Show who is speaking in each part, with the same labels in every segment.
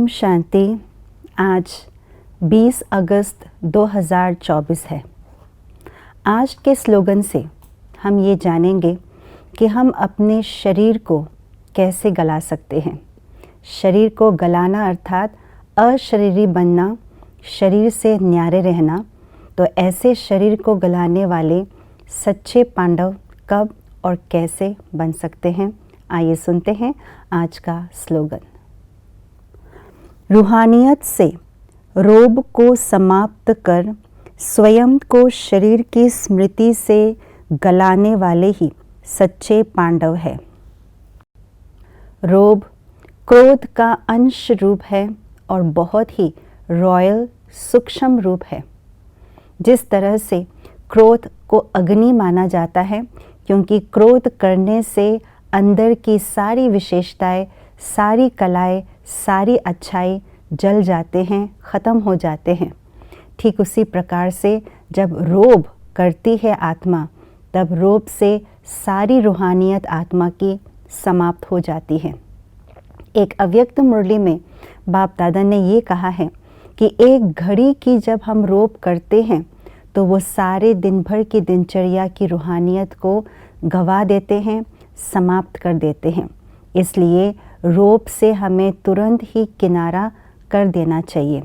Speaker 1: शांति। आज 20 अगस्त 2024 है। आज के स्लोगन से हम ये जानेंगे कि हम अपने शरीर को कैसे गला सकते हैं। शरीर को गलाना अर्थात अशरीरी बनना, शरीर से न्यारे रहना। तो ऐसे शरीर को गलाने वाले सच्चे पांडव कब और कैसे बन सकते हैं, आइए सुनते हैं आज का स्लोगन। रूहानियत से रोब को समाप्त कर स्वयं को शरीर की स्मृति से गलाने वाले ही सच्चे पांडव है। रोब क्रोध का अंश रूप है और बहुत ही रॉयल सूक्ष्म रूप है। जिस तरह से क्रोध को अग्नि माना जाता है, क्योंकि क्रोध करने से अंदर की सारी विशेषताएं, सारी कलाएं, सारी अच्छाई जल जाते हैं, ख़त्म हो जाते हैं। ठीक उसी प्रकार से जब रोब करती है आत्मा, तब रोब से सारी रूहानियत आत्मा की समाप्त हो जाती है। एक अव्यक्त मुरली में बाप दादा ने ये कहा है कि एक घड़ी की जब हम रोब करते हैं तो वो सारे दिन भर की दिनचर्या की रूहानियत को गवा देते हैं, समाप्त कर देते हैं। इसलिए रोब से हमें तुरंत ही किनारा कर देना चाहिए।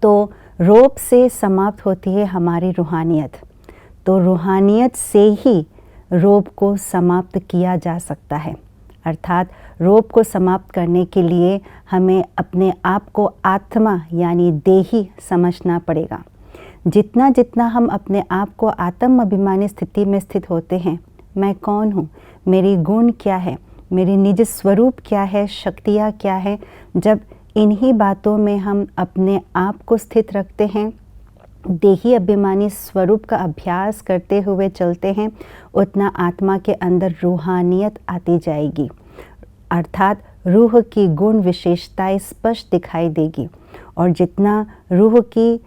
Speaker 1: तो रोब से समाप्त होती है हमारी रूहानियत। तो रूहानियत से ही रोब को समाप्त किया जा सकता है। अर्थात रोब को समाप्त करने के लिए हमें अपने आप को आत्मा यानी देही समझना पड़ेगा। जितना जितना हम अपने आप को आत्म अभिमानी स्थिति में स्थित होते हैं, मैं कौन हूँ, मेरी गुण क्या है, मेरी निज स्वरूप क्या है, शक्तियाँ क्या है, जब इन्हीं बातों में हम अपने आप को स्थित रखते हैं, देही अभिमानी स्वरूप का अभ्यास करते हुए चलते हैं, उतना आत्मा के अंदर रूहानियत आती जाएगी। अर्थात रूह की गुण विशेषताएं स्पष्ट दिखाई देगी। और जितना रूह की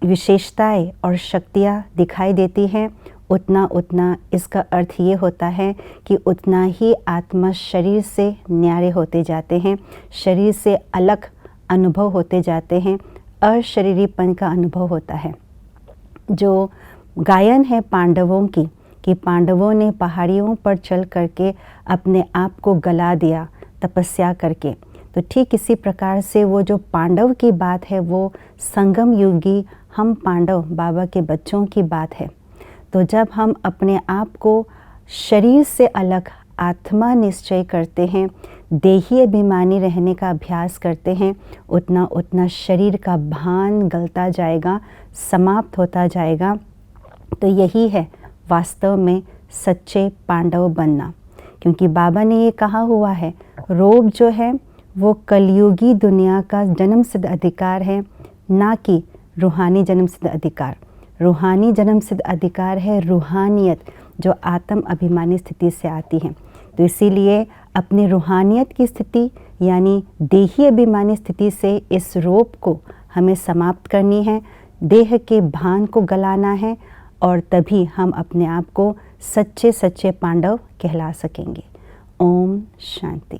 Speaker 1: विशेषताएं और शक्तियाँ दिखाई देती हैं, उतना उतना इसका अर्थ ये होता है कि उतना ही आत्मा शरीर से न्यारे होते जाते हैं, शरीर से अलग अनुभव होते जाते हैं, अशरीरीपन का अनुभव होता है। जो गायन है पांडवों की कि पांडवों ने पहाड़ियों पर चल करके अपने आप को गला दिया तपस्या करके, तो ठीक इसी प्रकार से वो जो पांडव की बात है वो संगम युगी हम पांडव बाबा के बच्चों की बात है। तो जब हम अपने आप को शरीर से अलग आत्मा निश्चय करते हैं, देही अभिमानी रहने का अभ्यास करते हैं, उतना उतना शरीर का भान गलता जाएगा, समाप्त होता जाएगा। तो यही है वास्तव में सच्चे पांडव बनना। क्योंकि बाबा ने ये कहा हुआ है, रोब जो है वो कलयुगी दुनिया का जन्म सिद्ध अधिकार है, ना कि रूहानी जन्म सिद्ध अधिकार। रूहानी जन्म सिद्ध अधिकार है रूहानियत, जो आत्म अभिमानी स्थिति से आती है। तो इसीलिए अपनी रूहानियत की स्थिति यानी देही अभिमानी स्थिति से इस रोब को हमें समाप्त करनी है, देह के भान को गलाना है, और तभी हम अपने आप को सच्चे सच्चे पांडव कहला सकेंगे। ओम शांति।